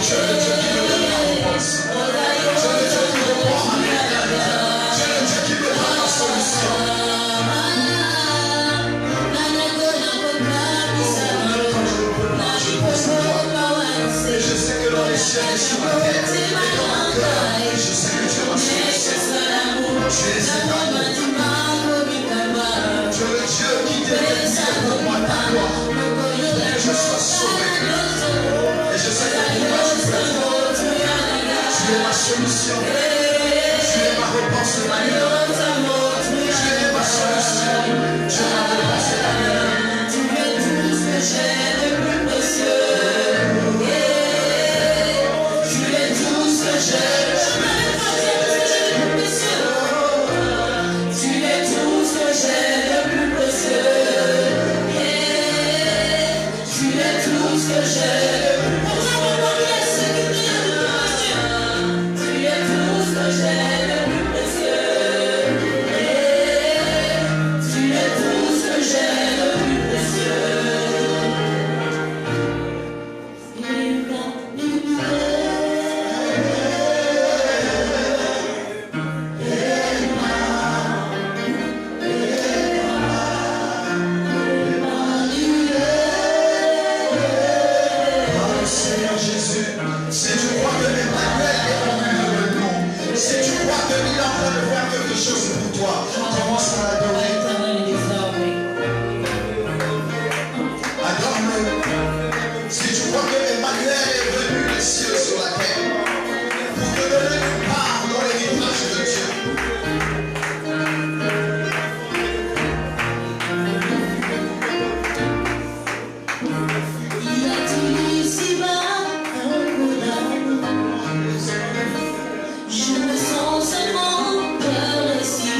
Tu es le Dieu qui me donne la réponse. Tu es le Dieu qui répond à mes prières. Tu es le Dieu qui me donne la solution. Je sais que dans les cieux et sur la terre, et dans mon cœur, je sais que tu es ma solution. Tu es éternel. Tu es le Dieu qui détermine pour moi ta gloire, pour que je sois sauvé. Et je sais que pour moi tu fais tout. Tu es ma solution. Tu es ma réponse de la nuit. Tu es ma solution. Tu es ma réponse de la nuit. Tu es tout ce que j'ai de plus précieux. Tu es tout ce que j'ai. Tu es tout ce que j'ai de plus précieux. Tu es tout ce que j'ai de plus précieux. Tu es tout ce que j'ai de plus précieux. Tu es tout ce que j'ai de plus précieux. Seigneur Jésus, si tu crois que Emmanuel est revenu de nous, si tu crois qu'il est en train de faire quelque chose pour toi, commence à l'adorer. Adore-le. Si tu crois que Emmanuel est venu des cieux sur la terre pour te donner une part dans l'héritage de Dieu. Il a tout ici-bas, un coup d'amour. Je me sens seulement cœur ici.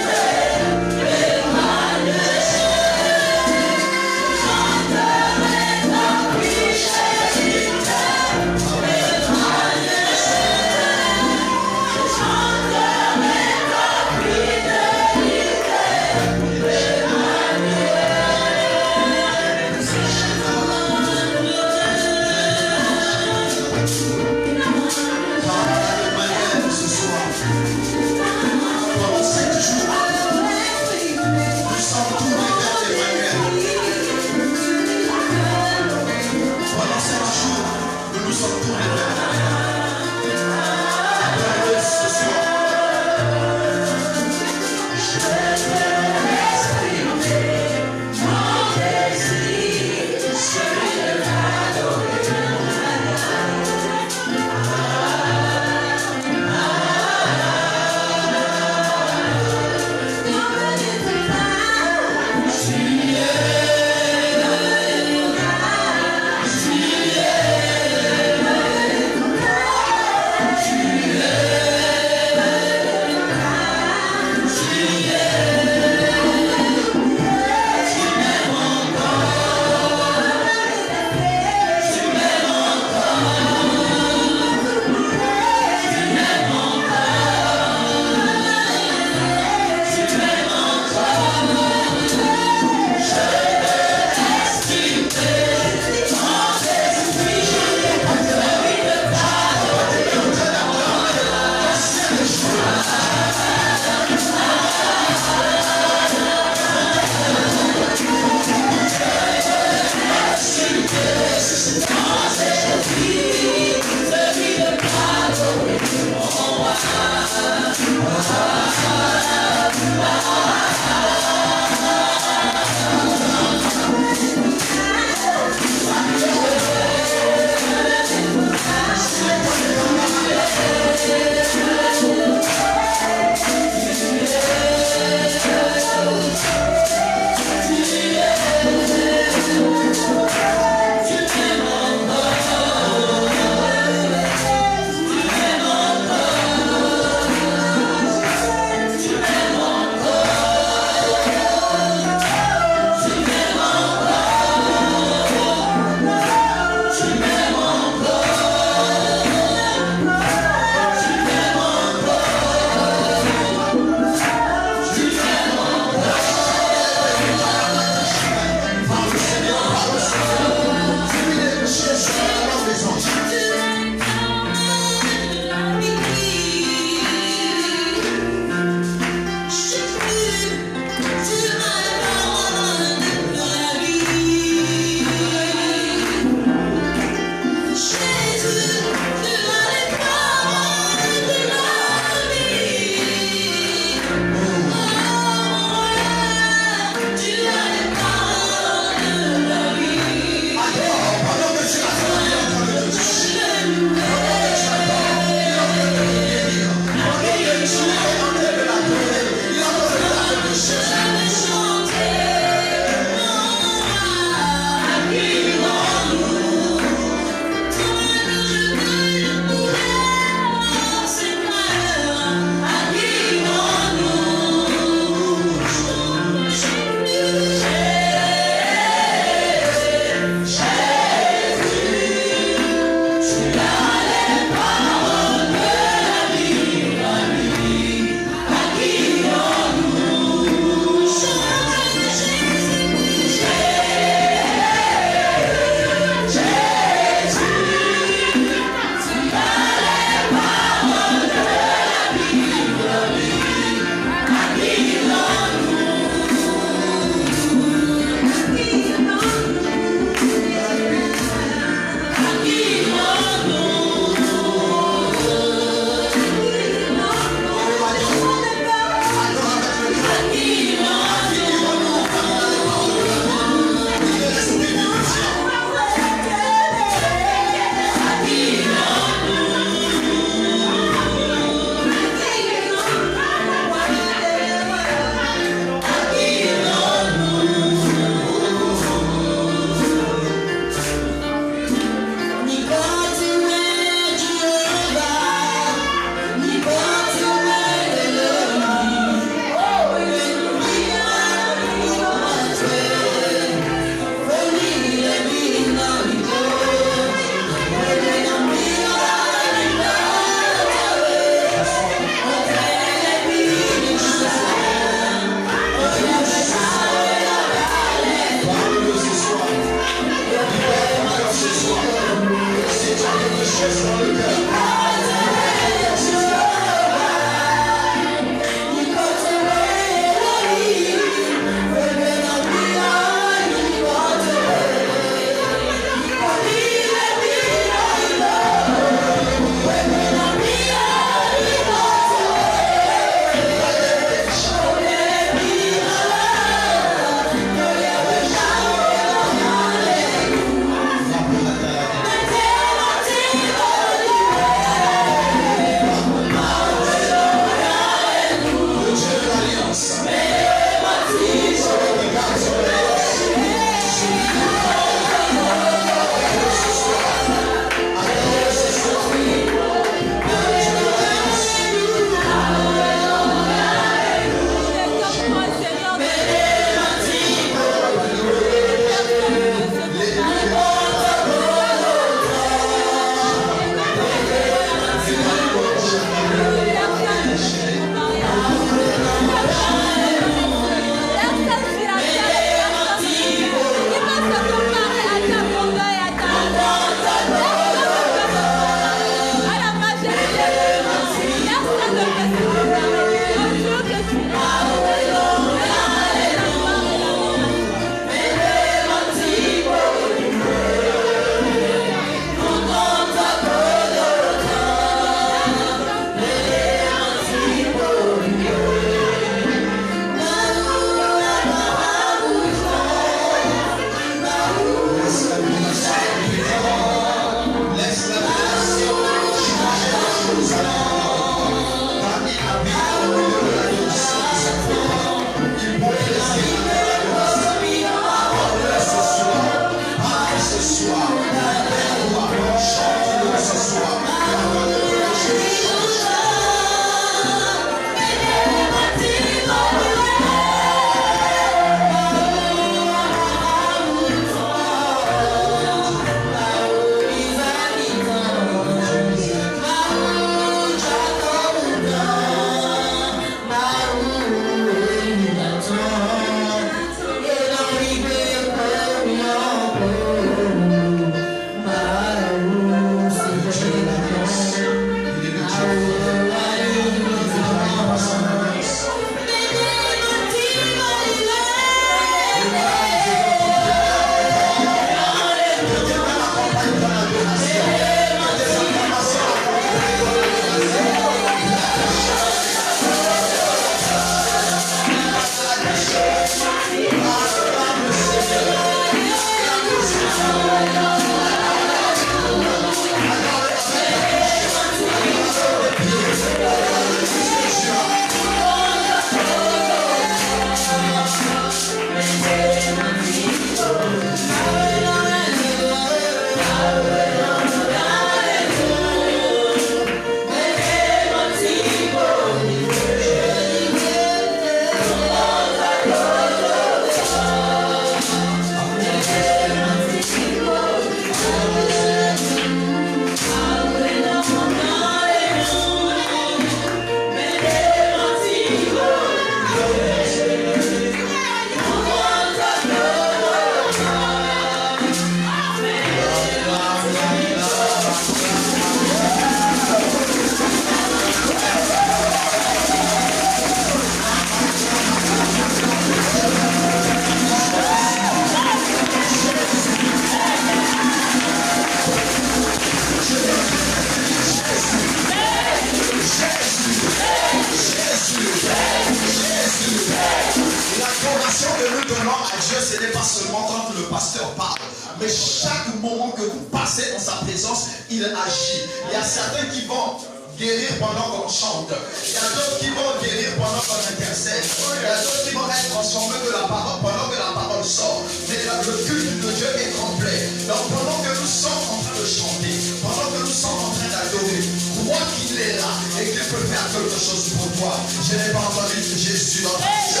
ce n'est pas seulement quand le pasteur parle, mais chaque moment que vous passez dans sa présence, il agit. Il y a certains qui vont guérir pendant qu'on chante. Il y a d'autres qui vont guérir pendant qu'on intercède. Il y a d'autres qui vont être transformés de la parole pendant que la parole sort. Mais le culte de Dieu est complet. Donc pendant que nous sommes en train de chanter, pendant que nous sommes en train d'adorer, crois qu'il est là et qu'il peut faire quelque chose pour toi. Je n'ai pas entendu Jésus dans ta vie.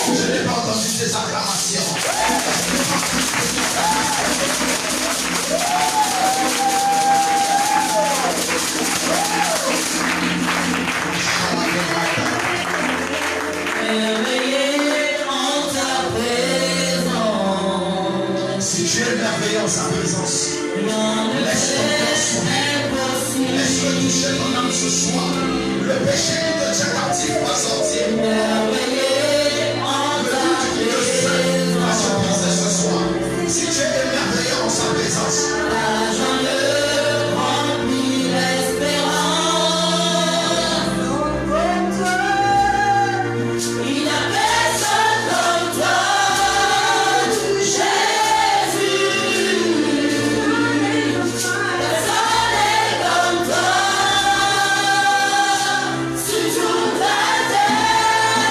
Je n'ai pas entendu tes acclamations. Merveilleux en ta présence. Si tu es merveilleux en sa présence, Rien ne t'est impossible. laisse-le toucher ton âme ce soir. Le péché qui te tient captif va sortir. Merveilleux en Le ta doute qui te seule va se présence. briser ce soir. Si tu es merveilleux en sa présence, La joie remplit l'espérance. Il n'y a personne comme toi, Jésus. Personne n'est comme toi sur toute la terre.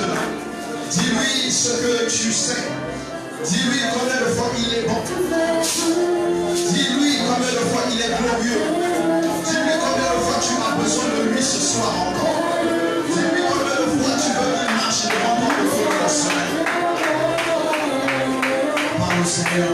maintenant. Dis-lui ce que tu sais. Dis-lui combien de fois il est bon. Dis-lui combien de fois il est glorieux. Dis-lui combien de fois tu as besoin de lui ce soir encore. Dis-lui combien de fois tu veux qu'il marche devant toi le feu de la semaine. Parle au Seigneur.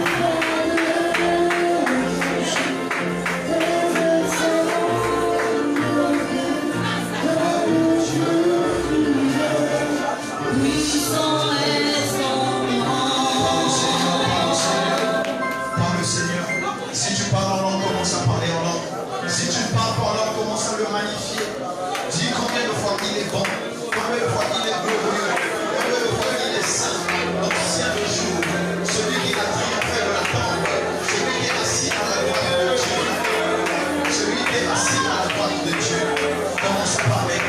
Dis combien de fois il est bon, combien de fois il est glorieux, combien de fois il est saint, l'ancien de jour, celui qui a triomphé de la tombe, celui qui est assis à la droite de Dieu, celui qui est assis à la droite de Dieu. Commence à parler.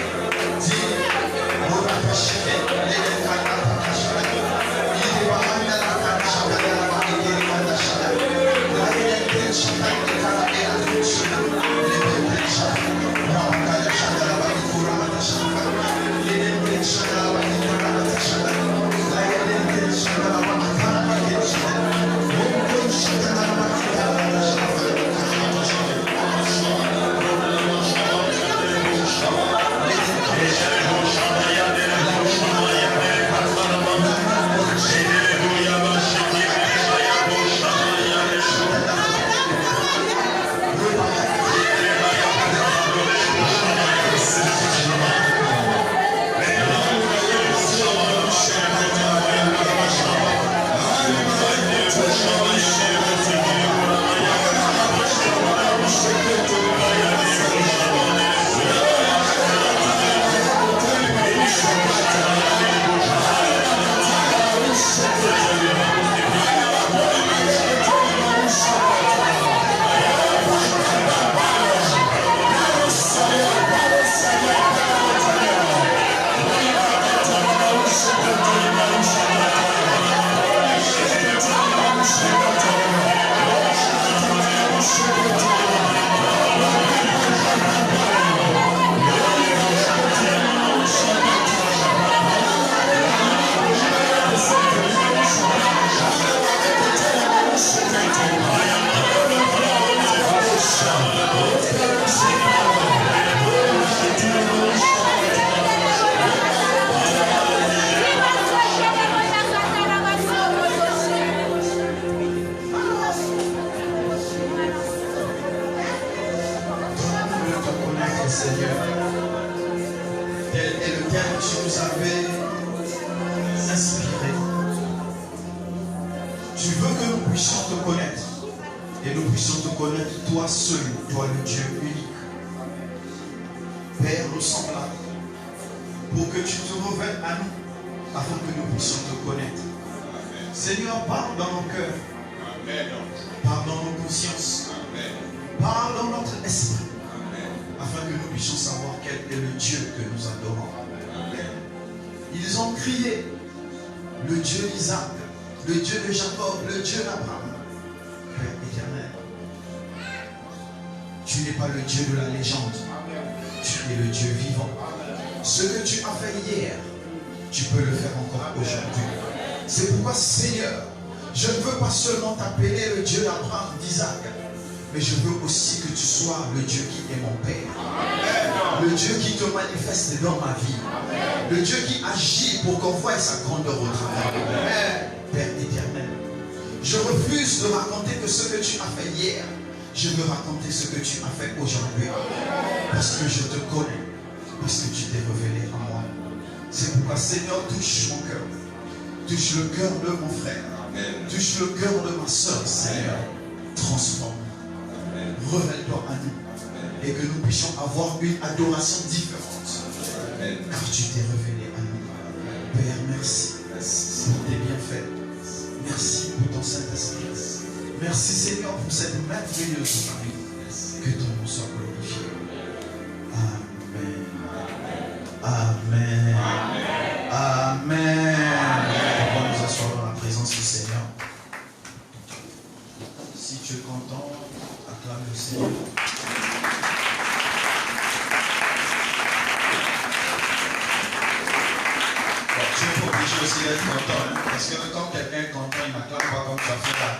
Dis, mais je veux aussi que tu sois le Dieu qui est mon Père. Le Dieu qui te manifeste dans ma vie. Le Dieu qui agit pour qu'on voie sa grandeur au travers. Père éternel, je refuse de raconter que ce que tu as fait hier. Je veux raconter ce que tu as fait aujourd'hui. Parce que je te connais. Parce que tu t'es révélé à moi. C'est pourquoi, Seigneur, touche mon cœur. Touche le cœur de mon frère. Touche le cœur de ma soeur, Seigneur. Transforme. Révèle-toi à nous et que nous puissions avoir une adoration différente. Car tu t'es révélé à nous. Père, merci pour tes bienfaits. Merci pour ton Saint-Esprit. Merci Seigneur pour cette merveilleuse vie. Que ton nom soit glorifié. Amen. Amen. Amen. On va nous asseoir dans la présence du Seigneur. Si tu es content, acclame le Seigneur. obligé aussi d'être content. Hein, parce que quand quelqu'un est content, il n'acclame pas comme ça fait là.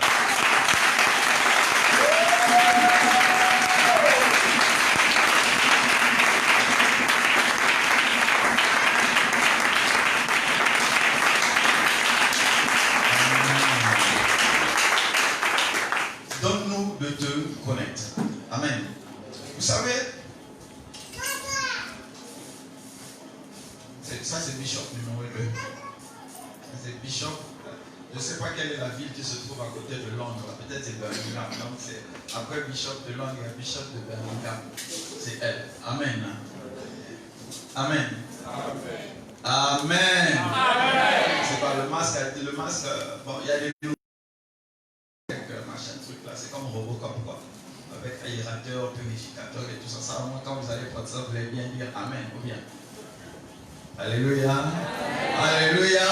Donne-nous de te connaître. Amen. Vous savez, ça c'est Bishop numéro 2. C'est Bishop. Je ne sais pas quelle est la ville qui se trouve à côté de Londres. Peut-être c'est Birmingham. Donc c'est après Bishop de Londres, il y a Bishop de Birmingham. C'est elle. Amen. Amen. Amen. Amen. C'est pas le masque. Le masque, bon, il y a des machin truc là, c'est comme Robocop quoi. Avec aérateur, purificateur et tout ça. Ça, moi, quand vous allez prendre ça, vous allez bien dire Amen ou bien. Alléluia. Alléluia.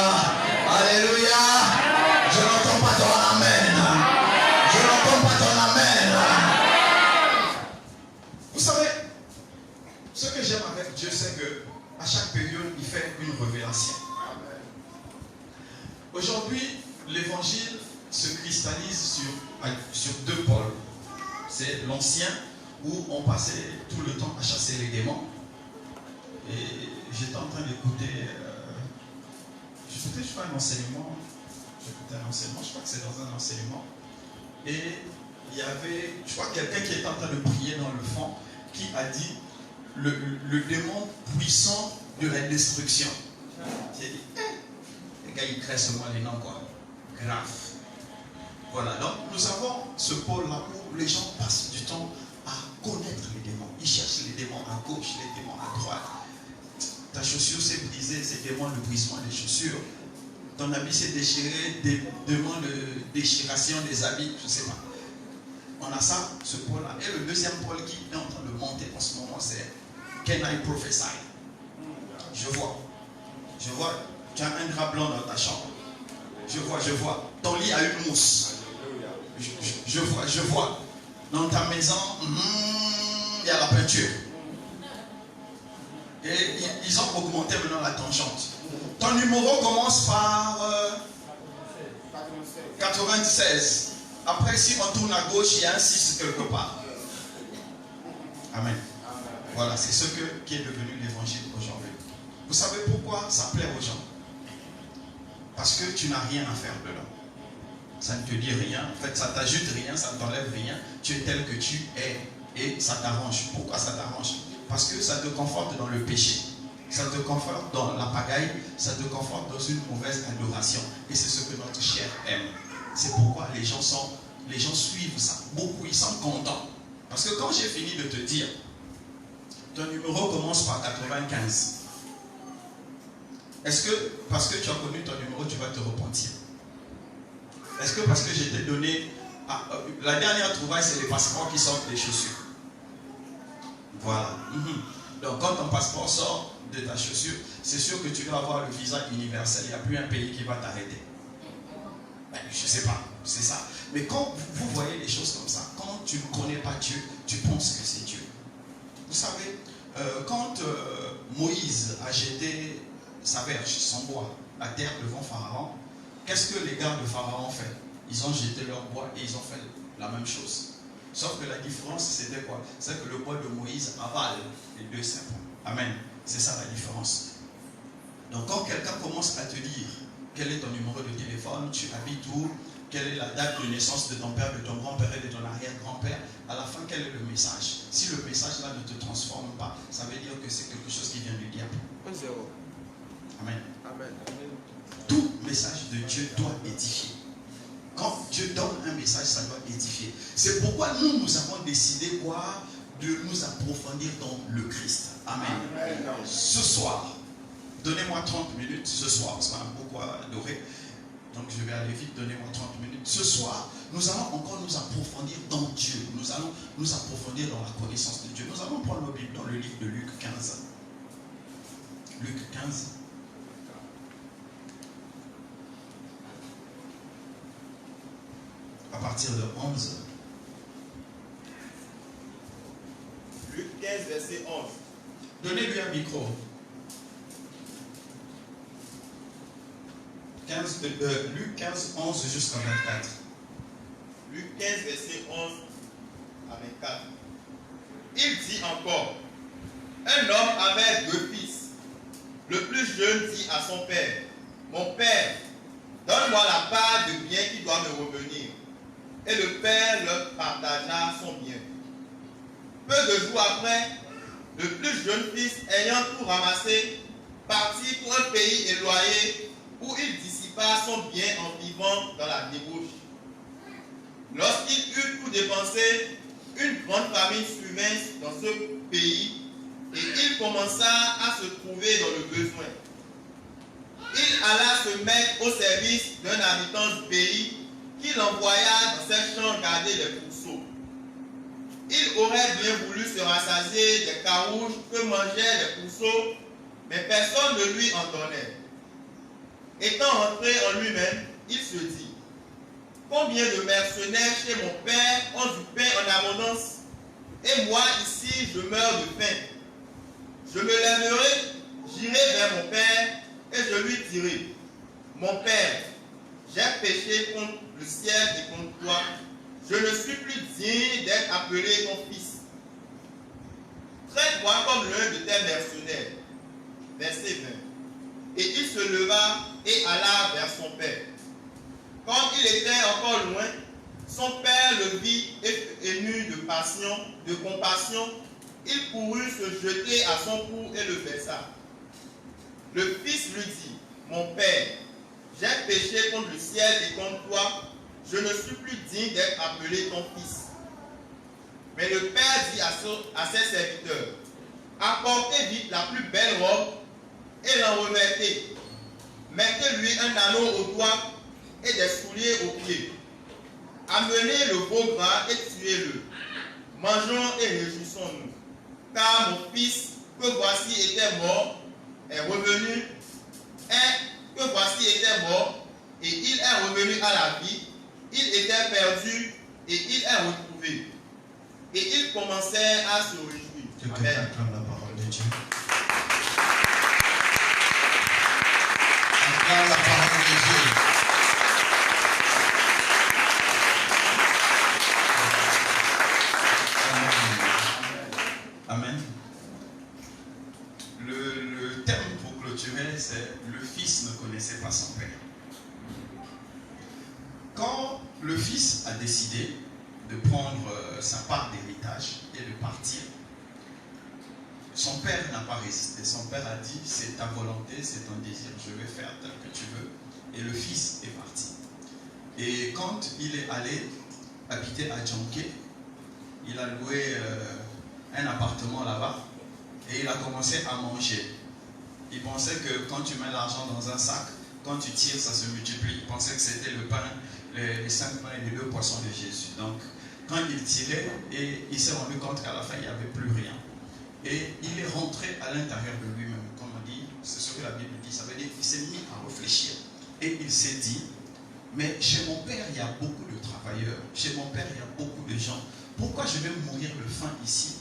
Alléluia. Je n'entends pas ton Amen. Je n'entends pas ton Amen. Vous savez, ce que j'aime avec Dieu, c'est que à chaque période, il fait une révélation. Aujourd'hui, l'évangile se cristallise sur deux pôles. C'est l'ancien, où on passait tout le temps à chasser les démons. Et j'étais en train d'écouter, je crois, un enseignement. J'écoutais un enseignement, je crois que c'est dans un enseignement. Et il y avait, je crois, quelqu'un qui était en train de prier dans le fond, qui a dit le démon puissant de la destruction. J'ai dit, les gars, ils créent seulement les noms, quoi. Grave. Voilà, donc nous avons ce pôle-là où les gens passent du temps à connaître les démons. Ils cherchent les démons à gauche, les démons à droite. Ta chaussure s'est brisée, c'est demande le brisement des chaussures. Ton habit s'est déchiré, demande de déchiration des habits, je ne sais pas. On a ça, ce pôle-là. Et le deuxième pôle qui est en train de monter en ce moment, c'est Can I prophesy? Je vois, tu as un drap blanc dans ta chambre. Je vois. Ton lit a une mousse. Je vois. Dans ta maison, il y a la peinture. Et ils ont augmenté maintenant la tangente. Ton numéro commence par 96. Après, si on tourne à gauche, il y a un 6 quelque part. Amen. Voilà, c'est ce qui est devenu l'évangile aujourd'hui. Vous savez pourquoi ça plaît aux gens? Parce que tu n'as rien à faire dedans. Ça ne te dit rien, en fait ça ne t'ajoute rien, ça ne t'enlève rien. Tu es tel que tu es et ça t'arrange. Pourquoi ça t'arrange? Parce que ça te conforte dans le péché. Ça te conforte dans la pagaille, ça te conforte dans une mauvaise adoration. Et c'est ce que notre chair aime. C'est pourquoi les gens suivent ça. Beaucoup, ils sont contents. Parce que quand j'ai fini de te dire, ton numéro commence par 95. Est-ce que parce que tu as connu ton numéro, tu vas te repentir? Est-ce que parce que je t'ai donné... la dernière trouvaille, c'est les passeports qui sortent des chaussures. Voilà. Donc quand ton passeport sort de ta chaussure, c'est sûr que tu dois avoir le visa universel. Il n'y a plus un pays qui va t'arrêter. Je ne sais pas, c'est ça. Mais quand vous voyez les choses comme ça, quand tu ne connais pas Dieu, tu penses que c'est Dieu. Vous savez, quand Moïse a jeté sa verge, son bois, à terre devant Pharaon, qu'est-ce que les gars de Pharaon ont fait? Ils ont jeté leur bois et ils ont fait la même chose. Sauf que la différence, c'était quoi? C'est que le bois de Moïse avale les deux serpents. Amen. C'est ça la différence. Donc quand quelqu'un commence à te dire quel est ton numéro de téléphone, tu habites où, quelle est la date de naissance de ton père, de ton grand-père et de ton arrière-grand-père, à la fin, quel est le message? Si le message là ne te transforme pas, ça veut dire que c'est quelque chose qui vient du diable. Amen. Amen. Tout message de Dieu doit édifier. Quand Dieu donne un message, ça doit édifier. C'est pourquoi nous avons décidé quoi? De nous approfondir dans le Christ. Amen. Amen. Ce soir, donnez-moi 30 minutes ce soir, parce qu'on a beaucoup adoré. Donc je vais aller vite, donnez-moi 30 minutes. Ce soir, nous allons encore nous approfondir dans Dieu. Nous allons nous approfondir dans la connaissance de Dieu. Nous allons prendre nos Bibles dans le livre de Luc 15. Luc 15. À partir de 11. Luc 15, verset 11. Donnez-lui un micro. Luc 15, 11 jusqu'à 24. Luc 15, verset 11 à 24. Il dit encore, un homme avait 2 fils. Le plus jeune dit à son père, mon père, donne-moi la part de bien qui doit me revenir. Et le père leur partagea son bien. Peu de jours après, le plus jeune fils, ayant tout ramassé, partit pour un pays éloigné où il dissipa son bien en vivant dans la débauche. Lorsqu'il eut tout dépensé, une grande famine survint dans ce pays et il commença à se trouver dans le besoin. Il alla se mettre au service d'un habitant du pays qu'il envoya dans ses champs garder les pourceaux. Il aurait bien voulu se rassasier des carouges que mangeaient les pourceaux, mais personne ne lui en donnait. Étant rentré en lui-même, il se dit, combien de mercenaires chez mon père ont du pain en abondance, et moi ici je meurs de faim. Je me lèverai, j'irai vers mon père, et je lui dirai, mon père, j'ai péché contre le ciel et contre toi, je ne suis plus digne d'être appelé ton fils. Traite-moi comme l'un de tes mercenaires. Verset 20. Et il se leva et alla vers son père. Quand il était encore loin, son père le vit et ému de compassion, il courut se jeter à son cou et le baisa. Le fils lui dit, mon père, j'ai péché contre le ciel et contre toi, je ne suis plus digne d'être appelé ton fils. Mais le père dit à ses serviteurs, apportez vite la plus belle robe et l'en revêtez. Mettez-lui un anneau au doigt et des souliers aux pieds. Amenez le veau gras et tuez-le. Mangeons et réjouissons-nous. Car mon fils, que voici était mort, est revenu, que voici était mort, et il est revenu à la vie. Il était perdu, et il est retrouvé. Et il commençait à se réjouir. Amen. Acclame la parole de Dieu. Acclame la parole de Dieu. Amen. Le terme pour clôturer, c'est le fils ne connaissait pas son père. Quand le fils a décidé de prendre sa part d'héritage et de partir, son père n'a pas résisté. Son père a dit, c'est ta volonté, c'est ton désir, je vais faire tel que tu veux. Et le fils est parti. Et quand il est allé habiter à Djonké, il a loué un appartement là-bas et il a commencé à manger. Il pensait que quand tu mets l'argent dans un sac, quand tu tires, ça se multiplie. Il pensait que c'était le pain, les 5 pains et les 2 poissons de Jésus. Donc, quand il tirait, et il s'est rendu compte qu'à la fin, il n'y avait plus rien. Et il est rentré à l'intérieur de lui-même. Comme on dit, c'est ce que la Bible dit. Ça veut dire qu'il s'est mis à réfléchir. Et il s'est dit, mais chez mon père, il y a beaucoup de travailleurs. Chez mon père, il y a beaucoup de gens. Pourquoi je vais mourir de faim ici?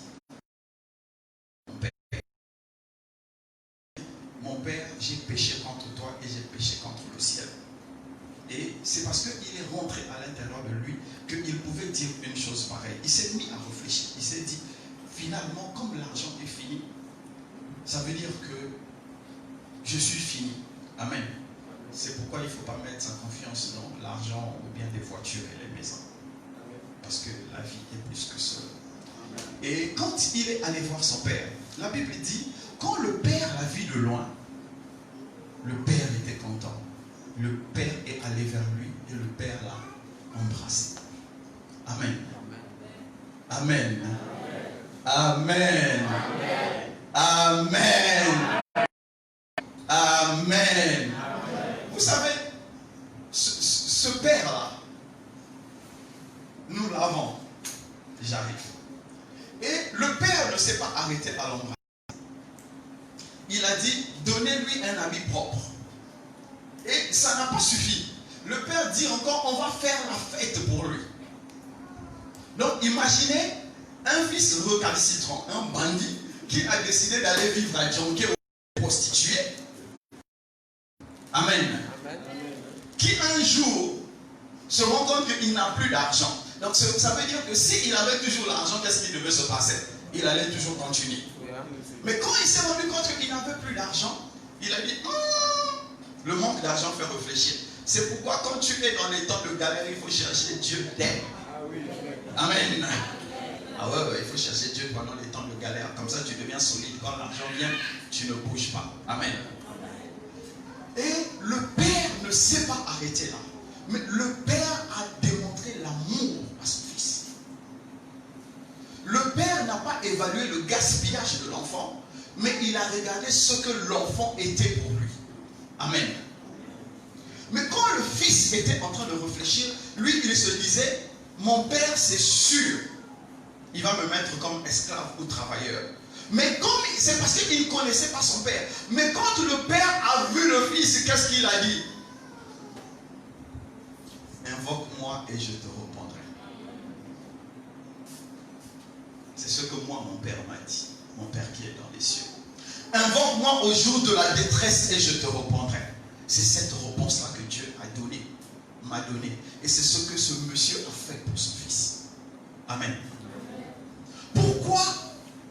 Mon père, j'ai péché contre toi et j'ai péché contre le ciel. Et c'est parce qu'il est rentré à l'intérieur de lui qu'il pouvait dire une chose pareille. Il s'est mis à réfléchir. Il s'est dit, finalement, comme l'argent est fini, ça veut dire que je suis fini. Amen. C'est pourquoi il ne faut pas mettre sa confiance dans l'argent ou bien des voitures et les maisons. Parce que la vie est plus que ça. Et quand il est allé voir son père, la Bible dit, quand le père l'a vu de loin, le père était content. Le père est allé vers lui et le père l'a embrassé. Amen. Amen. Amen. Amen. Amen. Vous savez, ce père-là, nous l'avons. J'arrive. Et le père ne s'est pas arrêté à l'embrasser. Il a dit, donnez-lui un habit propre. Et ça n'a pas suffi. Le père dit encore, on va faire la fête pour lui. Donc imaginez un fils recalcitrant, un bandit, qui a décidé d'aller vivre à Djonké, prostitué. Amen. Qui un jour se rend compte qu'il n'a plus d'argent. Donc ça veut dire que s'il avait toujours l'argent, qu'est-ce qui devait se passer? Il allait toujours continuer. Mais quand il s'est rendu compte qu'il n'avait plus d'argent, il a dit, le manque d'argent fait réfléchir. C'est pourquoi quand tu es dans les temps de galère, il faut chercher Dieu d'aide. Amen. Ah ouais, il faut chercher Dieu pendant les temps de galère. Comme ça, tu deviens solide. Quand l'argent vient, tu ne bouges pas. Amen. Et le Père ne s'est pas arrêté là. Mais le Père a démontré l'amour à son fils. Le Père n'a pas évalué le gaspillage de l'enfant, mais il a regardé ce que l'enfant était pour lui. Amen. Mais quand le fils était en train de réfléchir, lui, il se disait, mon père, c'est sûr, il va me mettre comme esclave ou travailleur. Mais comme c'est parce qu'il ne connaissait pas son père. Mais quand le père a vu le fils, qu'est-ce qu'il a dit? Invoque-moi et je te répondrai. C'est ce que moi, mon père m'a dit. Mon père qui est dans les cieux. Invoque-moi au jour de la détresse et je te répondrai. C'est cette réponse-là que Dieu a donnée, m'a donné. Et c'est ce que ce monsieur a fait pour son fils. Amen. Pourquoi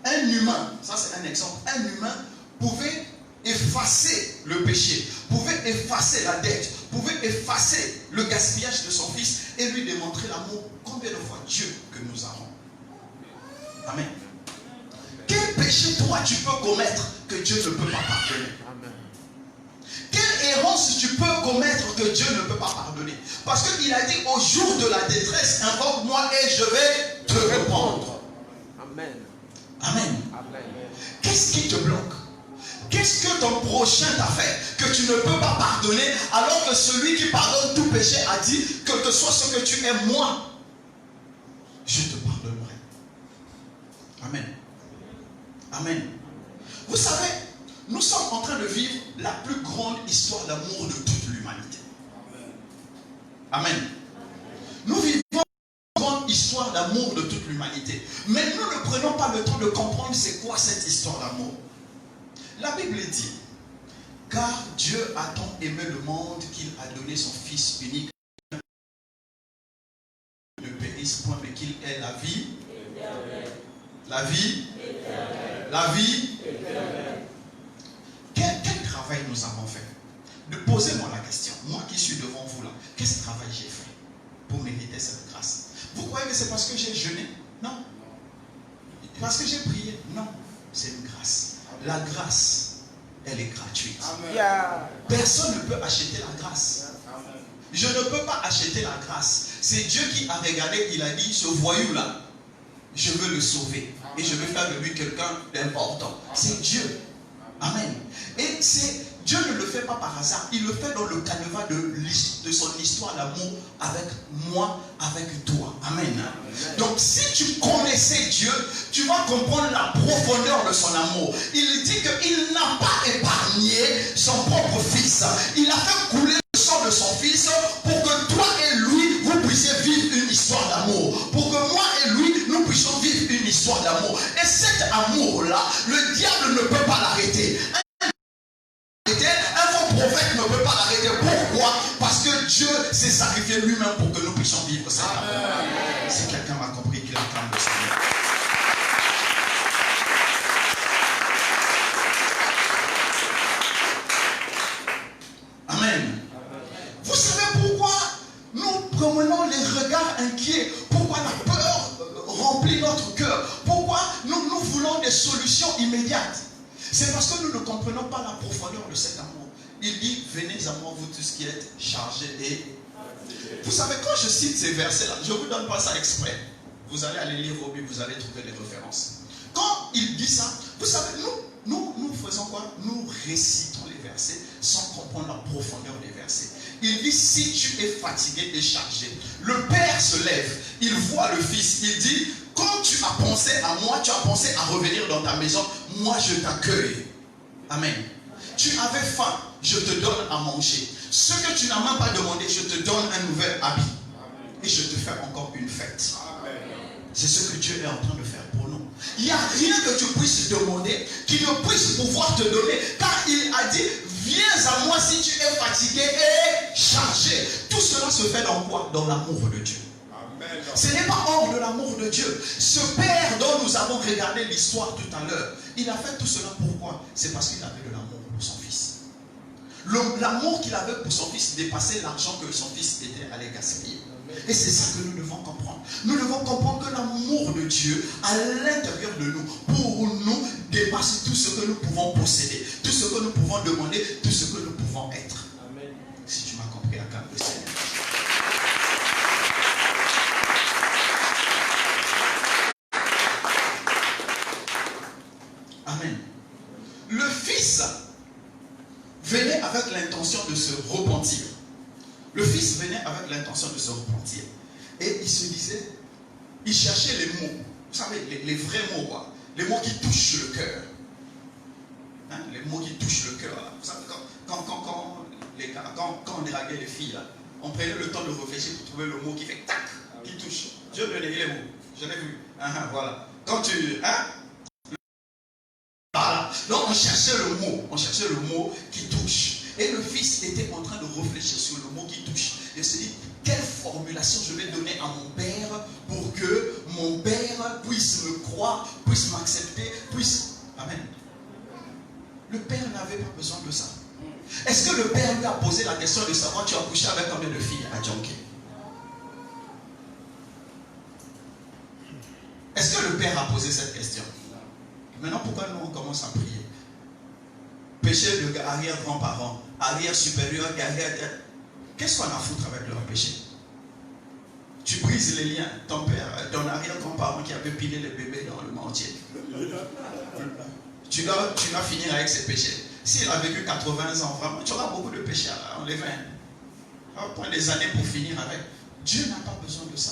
un humain, ça c'est un exemple, un humain pouvait effacer le péché, pouvait effacer la dette, pouvait effacer le gaspillage de son fils et lui démontrer l'amour? Combien de fois Dieu que nous avons? Amen. Quel péché toi tu peux commettre que Dieu ne peut pas pardonner? Quelle errance tu peux commettre que Dieu ne peut pas pardonner? Parce qu'il a dit au jour de la détresse, invoque-moi et je vais te répondre. Amen. Amen. Qu'est-ce qui te bloque? Qu'est-ce que ton prochain t'a fait que tu ne peux pas pardonner alors que celui qui pardonne tout péché a dit que soit ce que tu es, moi, je te pardonnerai. Amen. Amen. Vous savez, nous sommes en train de vivre la plus grande histoire d'amour de toute l'humanité. Amen. Nous vivons une grande histoire d'amour de toute l'humanité. Mais nous ne prenons pas le temps de comprendre c'est quoi cette histoire d'amour. La Bible dit, car Dieu a tant aimé le monde qu'il a donné son Fils unique, ne périsse point, mais qu'il ait la vie, la vie, la vie. Quel travail nous avons fait? Posez-moi la question. Moi qui suis devant vous là, quel travail j'ai fait pour mériter cette grâce? Vous croyez que c'est parce que j'ai jeûné? Non. Parce que j'ai prié? Non. C'est une grâce. La grâce, elle est gratuite. Amen. Personne ne peut acheter la grâce. Amen. Je ne peux pas acheter la grâce. C'est Dieu qui a regardé, il a dit, ce voyou-là, je veux le sauver. Amen. Et je veux faire de lui quelqu'un d'important. C'est Dieu. Amen. Et Dieu ne le fait pas par hasard. Il le fait dans le canevas de son histoire d'amour avec moi, avec toi. Amen. Amen. Donc si tu connaissais Dieu, tu vas comprendre la profondeur de son amour. Il dit qu'il n'a pas épargné son propre fils. Il a fait couler le sang de son fils pour que toi et lui, vous puissiez vivre une histoire d'amour. Pour que moi et lui, nous puissions vivre une histoire d'amour. Et cet amour-là, le diable ne peut pas l'arrêter. Un faux prophète ne peut pas l'arrêter. Pourquoi? Parce que Dieu s'est sacrifié lui-même pour que nous puissions vivre cet amour. Si quelqu'un m'a compris, qu'il acclame le Seigneur. Amen. Vous savez pourquoi nous promenons les regards inquiets? Pourquoi la peur remplit notre cœur? Pourquoi nous voulons des solutions immédiates? C'est parce que nous ne comprenons pas la profondeur de cet amour. Il dit, venez à moi, vous tous qui êtes chargés et... Vous savez, quand je cite ces versets-là, je ne vous donne pas ça exprès. Vous allez aller lire vos Bibles, vous allez trouver les références. Quand il dit ça, vous savez, nous faisons quoi? Nous récitons les versets sans comprendre la profondeur des versets. Il dit, si tu es fatigué et chargé, le Père se lève, il voit le Fils, il dit, quand tu as pensé à moi, tu as pensé à revenir dans ta maison, moi je t'accueille. Amen. Tu avais faim, je te donne à manger. Ce que tu n'as même pas demandé, je te donne un nouvel habit. Et je te fais encore une fête. C'est ce que Dieu est en train de faire pour nous. Il n'y a rien que tu puisses demander qui ne puisse pouvoir te donner. Car il a dit, viens à moi si tu es fatigué et se fait dans quoi? Dans l'amour de Dieu. Amen. Ce n'est pas hors de l'amour de Dieu. Ce Père dont nous avons regardé l'histoire tout à l'heure, il a fait tout cela pourquoi? C'est parce qu'il avait de l'amour pour son fils. L'amour qu'il avait pour son fils dépassait l'argent que son fils était allé gaspiller. Et c'est ça que nous devons comprendre. Nous devons comprendre que l'amour de Dieu à l'intérieur de nous, pour nous, dépasse tout ce que nous pouvons posséder, tout ce que nous pouvons demander, tout ce que nous pouvons être. Amen. Si tu m'as compris, acclame le Seigneur. Amen. Le Fils venait avec l'intention de se repentir. Le Fils venait avec l'intention de se repentir. Et il se disait, il cherchait les mots. Vous savez, les vrais mots, quoi. Les mots qui touchent le cœur. Hein, les mots qui touchent le cœur. Vous savez, quand on draguait les filles, là, on prenait le temps de réfléchir pour trouver le mot qui fait tac, qui touche. Dieu me les mots. Je l'ai vu. Voilà. Quand tu... Voilà. Donc on cherchait le mot qui touche. Et le Fils était en train de réfléchir sur le mot qui touche. Il se dit, quelle formulation je vais donner à mon Père pour que mon Père puisse me croire, puisse m'accepter, puisse... Amen. Le Père n'avait pas besoin de ça. Est-ce que le Père lui a posé la question de savoir tu as couché avec combien de filles à Djonké? Est-ce que le Père a posé cette question? Maintenant, pourquoi nous on commence à prier? Péché de arrière-grands-parents, arrière-supérieur, arrière... Qu'est-ce qu'on a à foutre avec leur péché? Tu brises les liens. Ton père, ton arrière-grand-parent qui avait pilé les bébés dans le mortier. Tu dois finir avec ses péchés. S'il a vécu 80 ans, vraiment, tu auras beaucoup de péchés à enlever. On va prendre des années pour finir avec. Dieu n'a pas besoin de ça.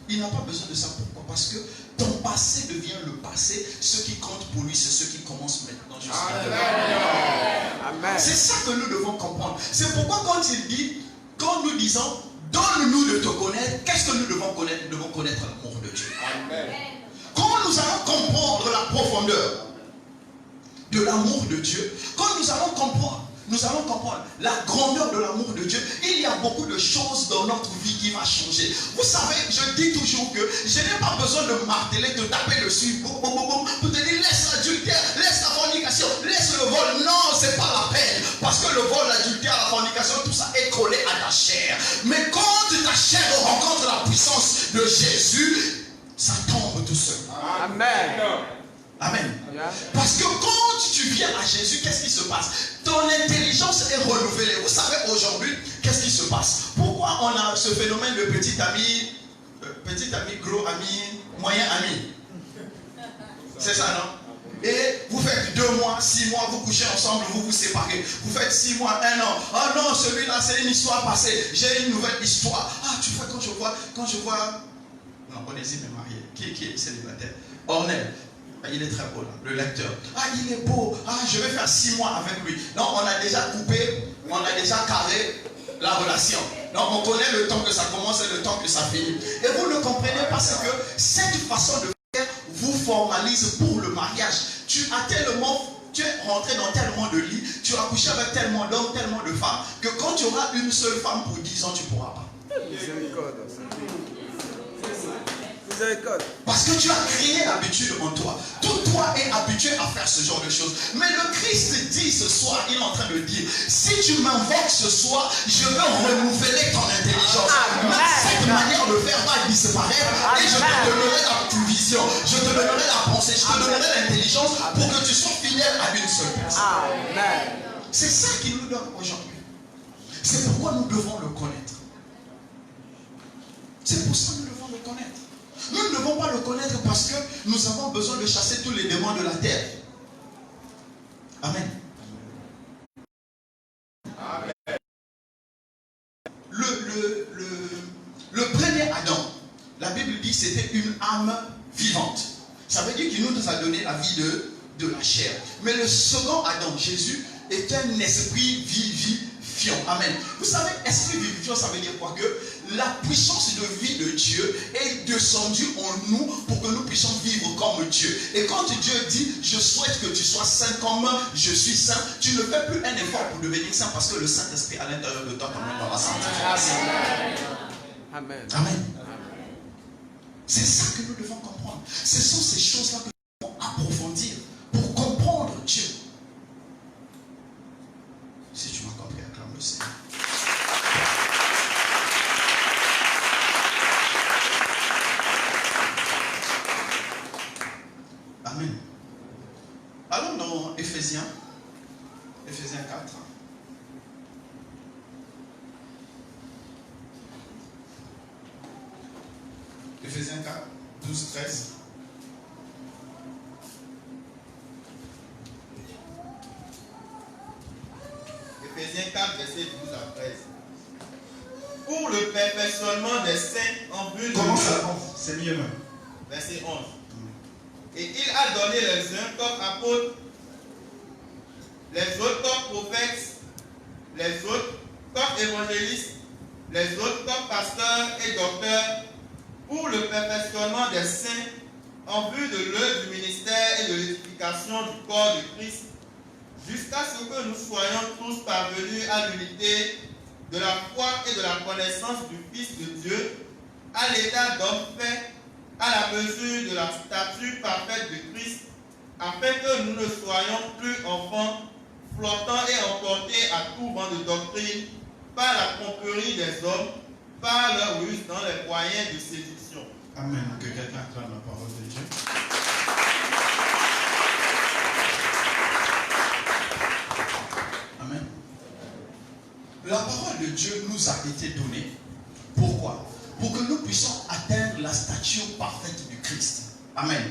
Il n'a pas besoin de ça. Pourquoi? Parce que ton passé devient le passé. Ce qui compte pour lui, c'est ce qui commence maintenant jusqu'à demain. C'est ça que nous devons comprendre. C'est pourquoi quand nous disons, donne-nous de te connaître, qu'est-ce que nous devons connaître? Nous devons connaître l'amour de Dieu. Amen. Quand nous allons comprendre la profondeur de l'amour de Dieu, quand nous allons comprendre la grandeur de l'amour de Dieu, il y a beaucoup de choses dans notre vie qui vont changer. Vous savez, je dis toujours que je n'ai pas besoin de marteler, de taper dessus, pour te dire laisse l'adultère, laisse la fornication, laisse le vol. Non, c'est pas la peine. Parce que le vol, l'adultère, la fornication, tout ça est collé à ta chair. Mais quand ta chair rencontre la puissance de Jésus, ça tombe tout seul. Amen. Amen. Parce que quand tu viens à Jésus, qu'est-ce qui se passe? Ton intelligence est renouvelée. Vous savez aujourd'hui, qu'est-ce qui se passe? Pourquoi on a ce phénomène de petit ami, gros ami, moyen ami? C'est ça, non? Et vous faites 2 mois, 6 mois, vous couchez ensemble, vous vous séparez. Vous faites 6 mois, 1 an. Oh non, celui-là, c'est une histoire passée. J'ai une nouvelle histoire. Ah, tu vois, quand je vois... Non, Onésime est marié. Qui est célibataire? Ornel. Il est très beau là, le lecteur. Ah, il est beau. Ah, je vais faire 6 mois avec lui. Donc, on a déjà coupé, on a déjà carré la relation. Donc, on connaît le temps que ça commence et le temps que ça finit. Et vous le comprenez parce que cette façon de faire vous formalise pour le mariage. Tu es rentré dans tellement de lits, tu as couché avec tellement d'hommes, tellement de femmes, que quand tu auras une seule femme pour 10 ans, tu ne pourras pas. Parce que tu as créé l'habitude en toi. Tout toi est habitué à faire ce genre de choses. Mais le Christ dit ce soir, il est en train de dire, si tu m'invoques ce soir, je veux renouveler ton intelligence. Cette manière de faire va disparaître et je te donnerai la vision, je te donnerai la pensée, je te donnerai l'intelligence pour que tu sois fidèle à une seule personne. Amen. C'est ça qu'il nous donne aujourd'hui. C'est pourquoi nous devons le connaître. C'est pour ça que nous devons le connaître. Nous ne devons pas le connaître parce que nous avons besoin de chasser tous les démons de la terre. Amen. Amen. Le premier Adam, la Bible dit que c'était une âme vivante. Ça veut dire qu'il nous a donné la vie de la chair. Mais le second Adam, Jésus, est un esprit vivifiant. Amen. Vous savez, esprit vivifiant, ça veut dire quoi? Que la puissance de vie de Dieu est descendue en nous pour que nous puissions vivre comme Dieu. Et quand Dieu dit, je souhaite que tu sois saint comme je suis saint, tu ne fais plus un effort pour devenir saint parce que le Saint-Esprit à l'intérieur de toi t'emmène dans la sainteté. Amen. Amen. C'est ça que nous devons comprendre. Ce sont ces choses-là que nous devons approfondir pour comprendre Dieu. Si tu m'as compris, acclame le Seigneur. Amen. Allons dans Éphésiens 4. Éphésiens 4, 12, 13. Éphésiens 4, verset 12 à 13. Pour le perfectionnement des saints en vue de... Comment ça commence? C'est mieux même. Verset 11. Et il a donné les uns comme apôtres, les autres comme prophètes, les autres comme évangélistes, les autres comme pasteurs et docteurs, pour le perfectionnement des saints en vue de l'œuvre du ministère et de l'édification du corps de Christ, jusqu'à ce que nous soyons tous parvenus à l'unité de la foi et de la connaissance du Fils de Dieu, à l'état d'homme fait, à la mesure de la stature parfaite de Christ, afin que nous ne soyons plus enfants, flottant et emportés à tout vent de doctrine, par la tromperie des hommes, par leur ruse dans les moyens de séduction. Amen. Que quelqu'un acclame la parole de Dieu. Amen. La parole de Dieu nous a été donnée. Pourquoi? Pour que nous puissions atteindre la stature parfaite du Christ. Amen.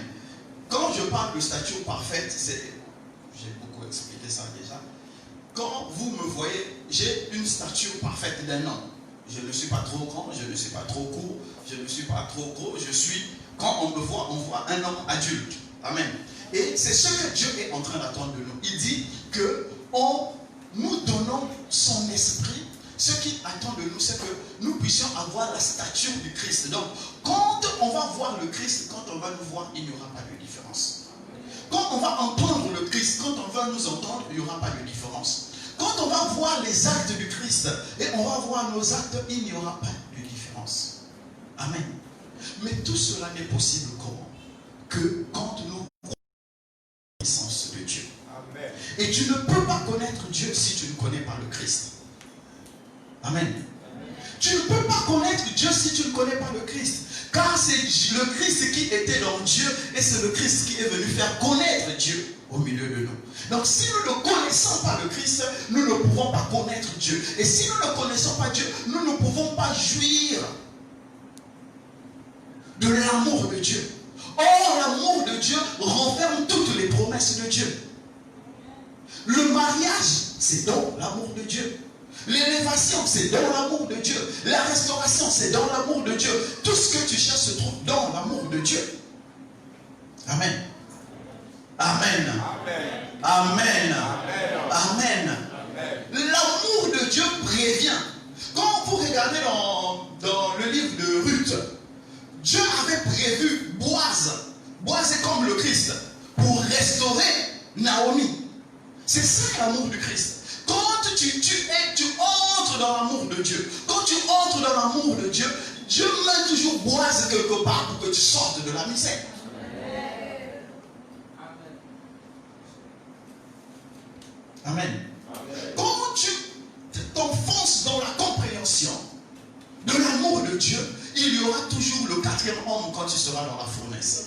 Quand je parle de stature parfaite, j'ai beaucoup expliqué ça déjà. Quand vous me voyez, j'ai une stature parfaite d'un homme. Je ne suis pas trop grand, je ne suis pas trop court, je ne suis pas trop gros, quand on me voit, on voit un homme adulte. Amen. Et c'est ce que Dieu est en train d'attendre de nous. Il dit que nous donnons son esprit. Ce qu'il attend de nous, c'est que nous puissions avoir la stature du Christ. Donc, quand on va voir le Christ, quand on va nous voir, il n'y aura pas de différence. Quand on va entendre le Christ, quand on va nous entendre, il n'y aura pas de différence. Quand on va voir les actes du Christ et on va voir nos actes, il n'y aura pas de différence. Amen. Mais tout cela n'est possible comment? Que quand nous croyons la connaissance de Dieu. Amen. Et tu ne peux pas connaître Dieu si tu ne connais pas le Christ. Amen. Tu ne peux pas connaître Dieu si tu ne connais pas le Christ. Car c'est le Christ qui était dans Dieu et c'est le Christ qui est venu faire connaître Dieu au milieu de nous. Donc si nous ne connaissons pas le Christ, nous ne pouvons pas connaître Dieu. Et si nous ne connaissons pas Dieu, nous ne pouvons pas jouir de l'amour de Dieu. Or, l'amour de Dieu renferme toutes les promesses de Dieu. Le mariage, c'est dans l'amour de Dieu. L'élévation, c'est dans l'amour de Dieu. La restauration, c'est dans l'amour de Dieu. Tout ce que tu cherches se trouve dans l'amour de Dieu. Amen. Amen. Amen. Amen. Amen. L'amour de Dieu prévient. Quand vous regardez dans le livre de Ruth, Dieu avait prévu Boaz. Boaz est comme le Christ pour restaurer Naomi. C'est ça l'amour du Christ. Quand tu entres dans l'amour de Dieu, quand tu entres dans l'amour de Dieu, Dieu met toujours Boaz quelque part pour que tu sortes de la misère. Amen. Quand tu t'enfonces dans la compréhension de l'amour de Dieu, il y aura toujours le quatrième homme quand tu seras dans la fournaise.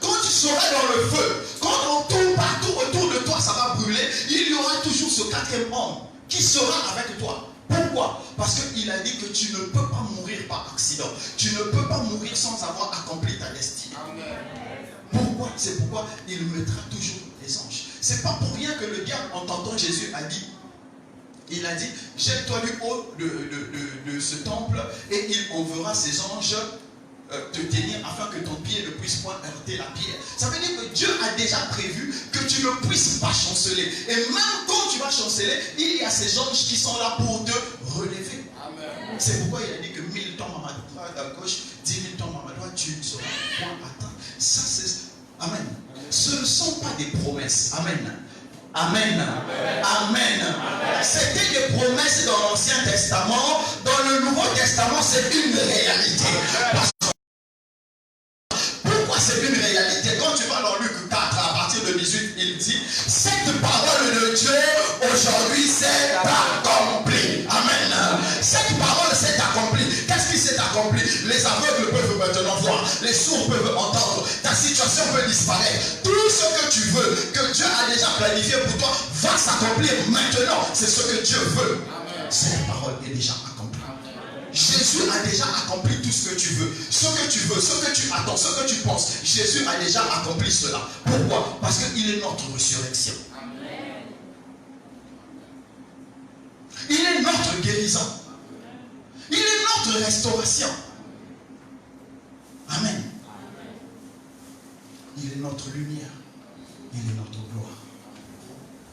Quand tu seras dans le feu, quand on tourne partout autour de toi, ça va brûler, il y aura toujours ce quatrième homme qui sera avec toi. Pourquoi? Parce qu'il a dit que tu ne peux pas mourir par accident. Tu ne peux pas mourir sans avoir accompli ta destinée. Pourquoi? C'est pourquoi il mettra toujours les anges. C'est pas pour rien que le diable, en entendant Jésus, a dit, il a dit, jette-toi du haut de ce temple et il enverra ses anges te tenir afin que ton pied ne puisse point heurter la pierre. Ça veut dire que Dieu a déjà prévu que tu ne puisses pas chanceler. Et même quand tu vas chanceler, il y a ces anges qui sont là pour te relever. C'est pourquoi il a dit que 1000 tombent à ma droite, à gauche, 10 000 tombent à ma droite, tu ne sauras point atteindre. Ça, c'est... Amen. Ce ne sont pas des promesses. Amen. Amen. Amen. C'était des promesses dans l'Ancien Testament. Dans le Nouveau Testament, c'est une réalité. Pourquoi c'est une réalité? Quand tu vas dans Luc 4, à partir de 18, il dit, cette parole de Dieu, aujourd'hui, s'est accomplie. Amen. Cette parole s'est accomplie. Qu'est-ce qui s'est accompli? Les aveugles peuvent maintenant voir. Les sourds peuvent entendre. Ta situation peut disparaître. Tout ce que tu veux, que Dieu a déjà planifié pour toi, va s'accomplir maintenant. C'est ce que Dieu veut. Cette parole est déjà accomplie. Jésus a déjà accompli tout ce que tu veux. Ce que tu veux, ce que tu attends, ce que tu penses. Jésus a déjà accompli cela. Pourquoi? Parce qu'il est notre résurrection. Il est notre guérison. Il est notre restauration. Amen. Il est notre lumière. Il est notre gloire.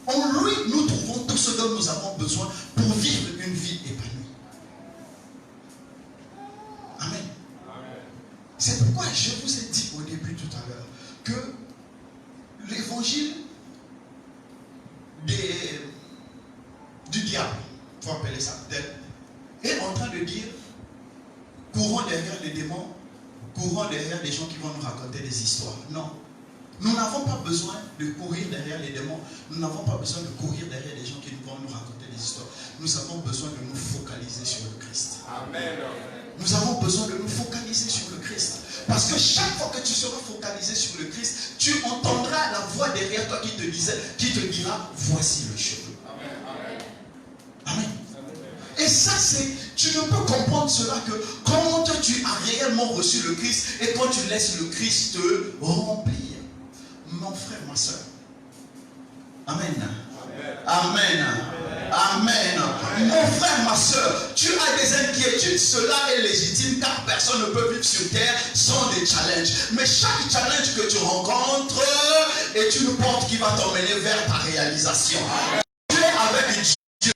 En lui, nous trouvons tout ce dont nous avons besoin pour vivre une vie épanouie. Amen. C'est pourquoi je vous ai dit au début tout à l'heure que l'évangile du diable, il faut appeler ça tel, est en train de dire, courons derrière les démons, courons derrière les gens qui vont nous raconter des histoires. Non. Nous n'avons pas besoin de courir derrière les démons. Nous n'avons pas besoin de courir derrière les gens qui vont nous raconter des histoires. Nous avons besoin de nous focaliser sur le Christ. Amen. Nous avons besoin de nous focaliser sur le Christ. Parce que chaque fois que tu seras focalisé sur le Christ, tu entendras la voix derrière toi qui te dira, voici le chemin. Amen. Et ça, c'est, tu ne peux comprendre cela que quand tu as réellement reçu le Christ et quand tu laisses le Christ te remplir. Mon frère, ma soeur. Amen. Amen. Amen. Mon frère, ma soeur, tu as des inquiétudes, cela est légitime car personne ne peut vivre sur terre sans des challenges. Mais chaque challenge que tu rencontres est une porte qui va t'emmener vers ta réalisation. Tu es avec Dieu.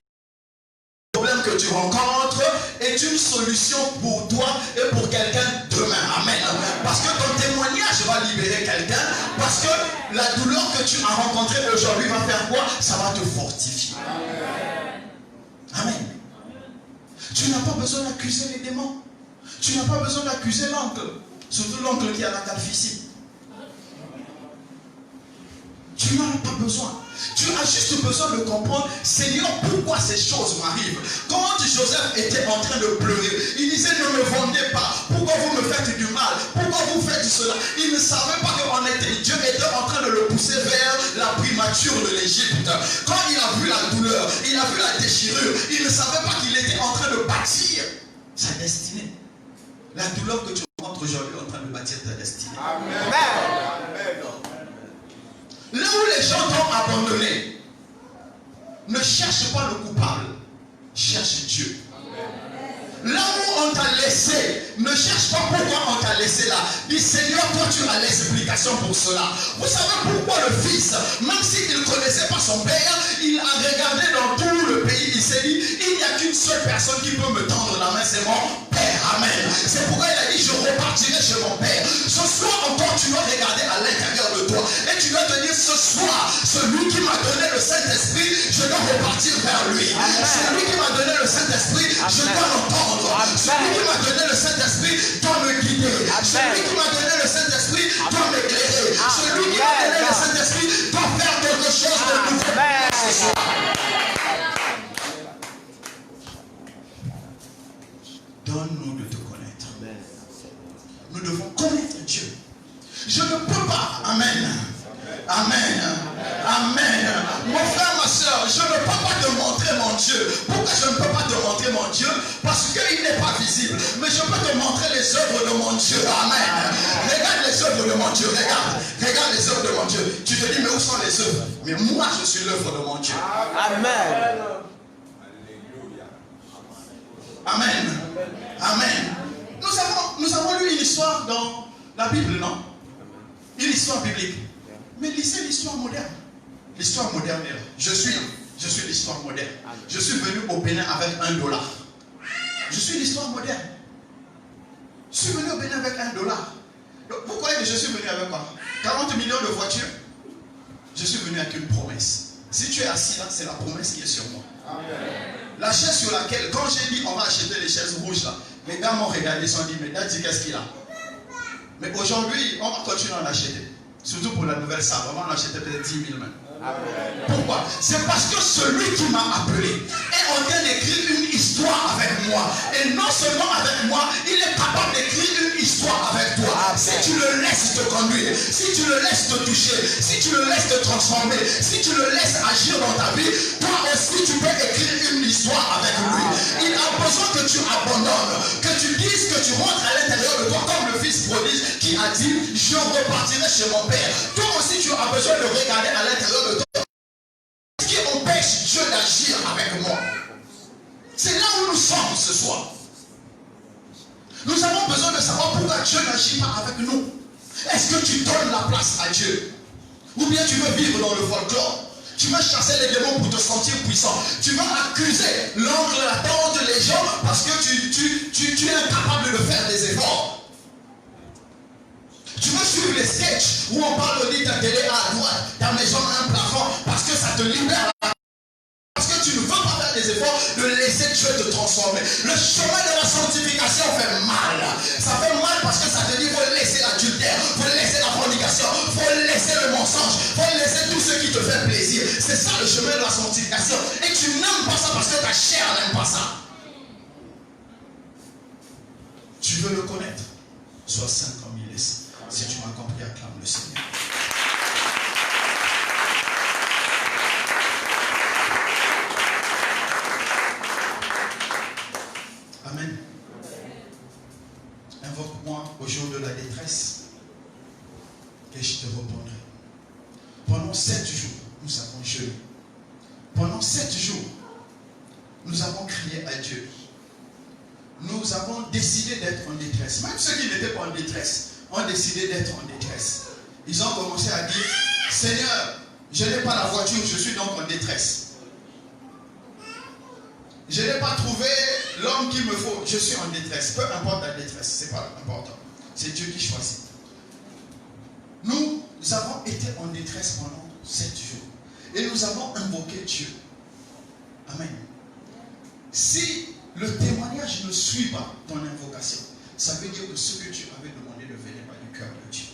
Le problème que tu rencontres est une solution pour toi et pour quelqu'un demain. Amen. Parce que ton témoignage va libérer quelqu'un. Parce que la douleur que tu as rencontrée aujourd'hui va faire quoi? Ça va te fortifier. Amen. Tu n'as pas besoin d'accuser les démons. Tu n'as pas besoin d'accuser l'oncle. Surtout l'oncle qui a la calvitie. Tu n'en as pas besoin. Tu as juste besoin de comprendre, Seigneur, pourquoi ces choses m'arrivent. Quand Joseph était en train de pleurer, il disait, ne me vendez pas. Pourquoi vous me faites du mal? Pourquoi vous faites cela? Il ne savait pas que Dieu était en train de le pousser vers la primature de l'Égypte. Quand il a vu la douleur, il a vu la déchirure, il ne savait pas qu'il était en train de bâtir sa destinée. La douleur que tu rencontres aujourd'hui est en train de bâtir ta destinée. Amen. Amen. Là où les gens t'ont abandonné, ne cherche pas le coupable, cherche Dieu. Là où on t'a laissé, ne cherche pas pourquoi on t'a laissé là. Dis, Seigneur, toi tu as l'explication pour cela. Vous savez pourquoi le fils, même s'il ne connaissait pas son père, il a regardé dans tout le pays, il s'est dit, il n'y a qu'une seule personne qui peut me tendre la main, c'est mon Père. Amen. C'est pourquoi il a dit, je repartirai chez mon Père. Ce soir encore, tu dois regarder à l'intérieur de toi et tu dois te dire, ce soir, celui qui m'a donné le Saint-Esprit, je dois repartir vers lui. Celui qui m'a donné le Saint-Esprit, je dois l'entendre. Celui qui m'a donné le Saint-Esprit doit me guider. Celui qui m'a donné le Saint-Esprit doit m'éclairer. Celui qui m'a donné le Saint-Esprit doit faire quelque chose de nouveau ce soir. Donne-nous de te connaître. Nous devons connaître Dieu. Je ne peux pas. Amen. Amen. Amen. Mon frère, ma soeur, je ne peux pas te montrer mon Dieu. Pourquoi je ne peux pas te montrer mon Dieu? Parce qu'il n'est pas visible. Mais je peux te montrer les œuvres de mon Dieu. Amen. Regarde les œuvres de mon Dieu. Regarde les œuvres de mon Dieu. Tu te dis, mais où sont les œuvres? Mais moi, je suis l'œuvre de mon Dieu. Amen. Amen. Amen. Nous avons lu une histoire. histoire dans la Bible, non? Une histoire biblique. Mais lisez l'histoire moderne. L'histoire moderne est là. Je suis l'histoire moderne. Je suis venu au Bénin avec $1. Je suis l'histoire moderne. Je suis venu au Bénin avec $1. Donc, vous croyez que je suis venu avec quoi? 40 millions de voitures? Je suis venu avec une promesse. Si tu es assis là, c'est la promesse qui est sur moi. Amen. La chaise sur laquelle, quand j'ai dit on va acheter les chaises rouges là, les gars m'ont regardé, ils se sont dit, mais Daddy, qu'est-ce qu'il a? Mais aujourd'hui, on va continuer à en acheter. Surtout pour la nouvelle salle, on va en acheter peut-être 10 000 même. Pourquoi? C'est parce que celui qui m'a appelé est en train d'écrire une histoire avec moi. Et non seulement avec moi, il est capable d'écrire une histoire avec toi. Si tu le laisses te conduire, si tu le laisses te toucher, si tu le laisses te transformer, si tu le laisses agir dans ta vie, toi aussi tu peux écrire une histoire avec lui. Il a besoin que tu abandonnes, que tu dises que tu rentres à l'intérieur de toi comme le fils prodige qui a dit, je repartirai chez mon père. Toi aussi tu as besoin de regarder à l'intérieur de toi. Qu'est-ce qui empêche Dieu d'agir avec moi? C'est là où nous sommes ce soir. Nous avons besoin de savoir pourquoi Dieu n'agit pas avec nous. Est-ce que tu donnes la place à Dieu? Ou bien tu veux vivre dans le folklore? Tu veux chasser les démons pour te sentir puissant? Tu veux accuser l'oncle, la tante, les gens parce que tu es incapable de faire des efforts? Tu veux suivre les sketchs où on parle de ta télé à droite, ta maison a un plafond parce que ça te libère. Parce que tu ne veux pas faire des efforts de laisser Dieu te transformer. Le chemin de la sanctification fait mal. Ça fait mal parce que ça te dit qu'il faut laisser l'adultère, il faut laisser la fornication, il faut laisser le mensonge, il faut laisser tout ce qui te fait plaisir. C'est ça le chemin de la sanctification. Et tu n'aimes pas ça parce que ta chair n'aime pas ça. Tu veux le connaître? Sois saint comme il est. Si tu m'as compris, acclame le Seigneur. Amen. Invoque-moi au jour de la détresse et je te répondrai. Pendant 7 jours, nous avons jeûné. Pendant 7 jours, nous avons crié à Dieu. Nous avons décidé d'être en détresse. Même ceux qui n'étaient pas en détresse ont décidé d'être en détresse. Ils ont commencé à dire, Seigneur, je n'ai pas la voiture, je suis donc en détresse. Je n'ai pas trouvé l'homme qu'il me faut, je suis en détresse. Peu importe la détresse, ce n'est pas important. C'est Dieu qui choisit. Nous avons été en détresse pendant 7 jours. Et nous avons invoqué Dieu. Amen. Si le témoignage ne suit pas ton invocation, ça veut dire que ce que tu avais demandé ne venait pas du cœur de Dieu.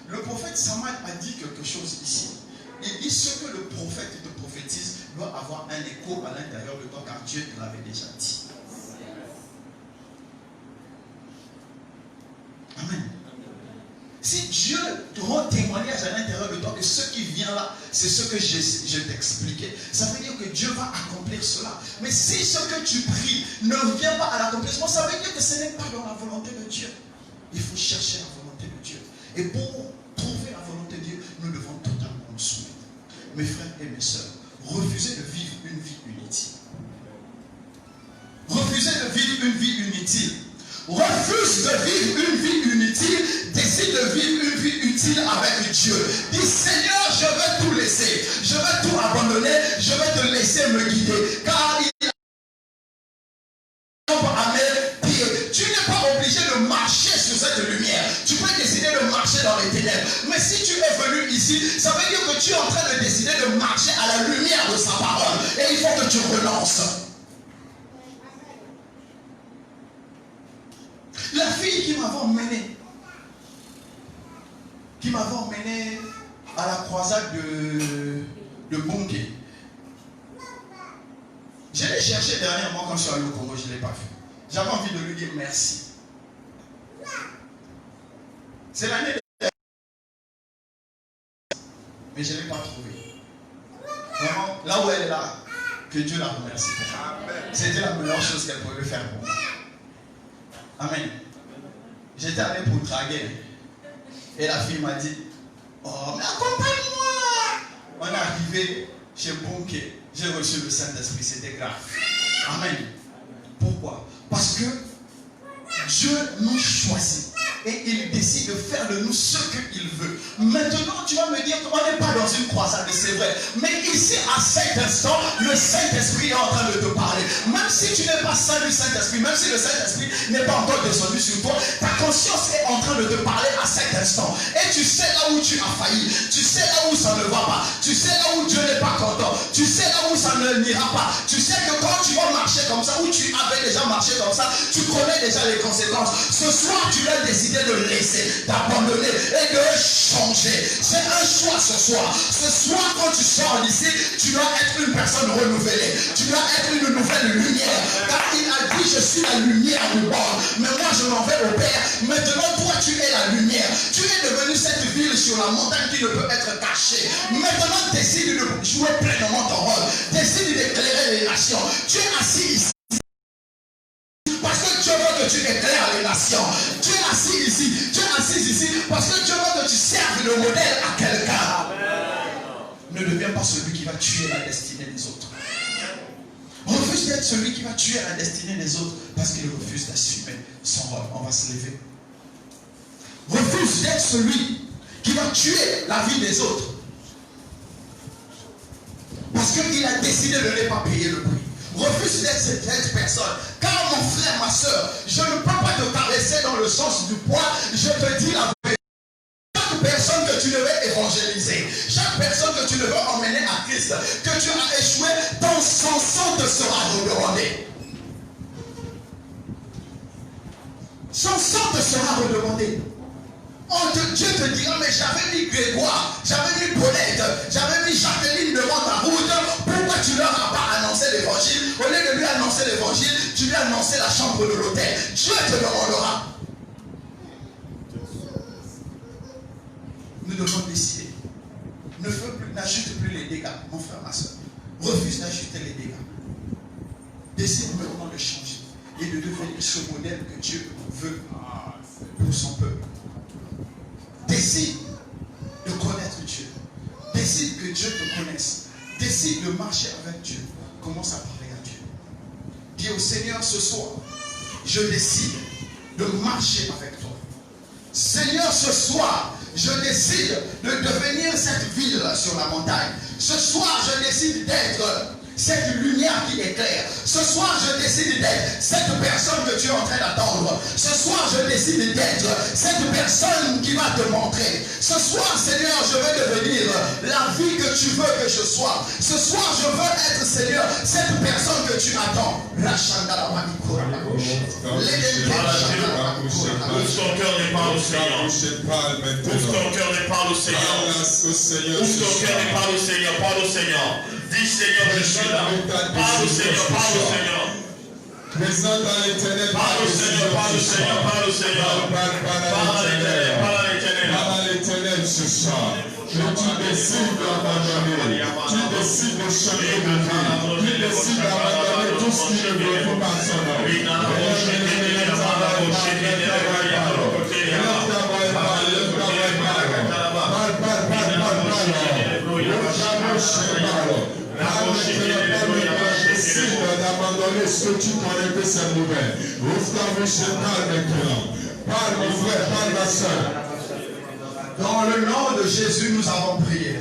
Le prophète Samuel a dit quelque chose ici. Il dit ce que le prophète te prophétise doit avoir un écho à l'intérieur de toi, car Dieu te l'avait déjà dit. Amen. Si Dieu te rend témoignage à l'intérieur de toi que ce qui vient là, c'est ce que je t'expliquais, ça veut dire que Dieu va accomplir cela. Mais si ce que tu pries ne vient pas à l'accomplissement, ça veut dire que ce n'est pas dans la volonté de Dieu. Il faut chercher la volonté de Dieu. Et pour trouver la volonté de Dieu, nous devons totalement nous soumettre. Mes frères et mes sœurs, refusez de vivre une vie inutile. Refusez de vivre une vie inutile. Refuse de vivre une vie inutile, décide de vivre une vie utile avec Dieu. Dis Seigneur, je vais tout laisser, je vais tout abandonner, je vais te laisser me guider. Car il a mes pieds. Tu n'es pas obligé de marcher sur cette lumière. Tu peux décider de marcher dans les ténèbres. Mais si tu es venu ici, ça veut dire que tu es en train de décider de marcher à la lumière de sa parole. Et il faut que tu renonces. La fille qui m'avait emmené à la croisade de Bunké. Je l'ai cherché dernièrement quand je suis allé au Congo, je ne l'ai pas vu. J'avais envie de lui dire merci. C'est l'année dernière. Mais je ne l'ai pas trouvé. Vraiment, là où elle est là, que Dieu la remercie. C'était la meilleure chose qu'elle pouvait faire pour moi. Amen. J'étais allé pour draguer. Et la fille m'a dit, oh, mais accompagne-moi. On est arrivé chez Bunké. J'ai reçu le Saint-Esprit. C'était grave. Amen. Pourquoi? Parce que Dieu nous choisit. vas me dire qu'on n'est pas dans une croisade, c'est vrai. Mais ici, à cet instant, le Saint-Esprit est en train de te parler. Même si tu n'es pas saint du Saint-Esprit, même si le Saint-Esprit n'est pas encore descendu sur toi, ta conscience est en train de te parler à cet instant. Et tu sais là où tu as failli. Tu sais là où ça ne va pas. Tu sais là où Dieu n'est pas content. Tu sais là où ça ne n'ira pas. Tu sais que quand tu vas marcher comme ça, où tu avais déjà marché comme ça, tu connais déjà les conséquences. Ce soir, tu as décidé de laisser, d'abandonner et de changer. C'est un choix ce soir. Ce soir, quand tu sors d'ici, tu dois être une personne renouvelée. Tu dois être une nouvelle lumière. Car il a dit, je suis la lumière du monde. Mais moi, je m'en vais au Père. Maintenant, toi, tu es la lumière. Tu es devenu cette ville sur la montagne qui ne peut être cachée. Maintenant, décide de jouer pleinement ton rôle. Décide d'éclairer les nations. Tu es assis ici. Parce que Dieu veut que tu éclaires les nations. Tu es assis ici. Tu es assis ici parce que Dieu veut que tu serves de modèle à quelqu'un. Ne deviens pas celui qui va tuer la destinée des autres. Refuse d'être celui qui va tuer la destinée des autres parce qu'il refuse d'assumer son rôle. On va se lever. Refuse d'être celui qui va tuer la vie des autres parce qu'il a décidé de ne pas payer le prix. Refuse d'être cette personne. Car mon frère, ma soeur, je ne peux pas te caresser dans le sens du poids. Je te dis la vérité. Chaque personne que tu devais évangéliser, chaque personne que tu devais emmener à Christ, que tu as échoué, ton sang te sera redemandé. Son sang te sera redemandé. Dieu te dira, mais j'avais mis Grégoire, j'avais mis Paulette, j'avais mis Jacqueline devant ta route. Pourquoi tu leur as pas annoncé l'évangile? Au lieu de lui annoncer l'évangile, tu lui as annoncé la chambre de l'hôtel. Dieu te demandera. Nous devons décider. N'ajoute plus les dégâts, mon frère, ma soeur. Refuse d'ajouter les dégâts. Décide maintenant de changer et de devenir ce modèle que Dieu veut pour son peuple. Décide de connaître Dieu. Décide que Dieu te connaisse. Décide de marcher avec Dieu. Commence à parler à Dieu. Dis au Seigneur ce soir, je décide de marcher avec toi. Seigneur, ce soir, je décide de devenir cette ville sur la montagne. Ce soir, je décide d'être cette lumière qui éclaire. Ce soir, je décide d'être cette personne que tu es en train d'attendre. Ce soir, je décide d'être cette personne qui va te montrer. Ce soir, Seigneur, je veux devenir la vie que tu veux que je sois. Ce soir, je veux être, Seigneur, cette personne que tu attends. La chandala manikura. Ouvre ton cœur et parle au Seigneur. Ouvre ton cœur et parle au Seigneur. Ouvre ton cœur et parle au Seigneur. Parle au Seigneur. Dis Seigneur, je suis là. Parle au Seigneur, parle au Seigneur. Parle au Seigneur, parle au Seigneur, parle au Seigneur. Parle à l'Éternel, parle à l'Éternel. Parle à l'Éternel ce soir. Que tu décides d'abandonner. Tu décides de changer de vie. Tu décides d'abandonner tout ce qui ne veut pas son nom. Décide d'abandonner ce que tu connais que c'est mauvais. Ouvre ta bouche et parle maintenant. Parle mon frère, parle ma soeur. Dans le nom de Jésus, nous avons prié.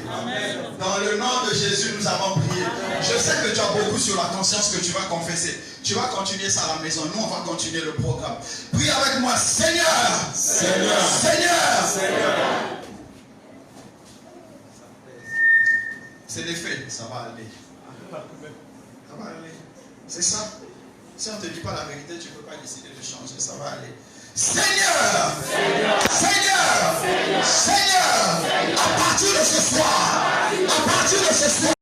Dans le nom de Jésus, nous avons prié. Je sais que tu as beaucoup sur la conscience que tu vas confesser. Tu vas continuer ça à la maison. Nous, on va continuer le programme. Prie avec moi. Seigneur. Seigneur. Seigneur. Seigneur. C'est des faits. Ça va aller. Ça va aller. C'est ça. Si on ne te dit pas la vérité, tu ne peux pas décider de changer. Ça va aller. Seigneur, Seigneur, Seigneur, Seigneur, à partir de ce soir, à partir de ce soir,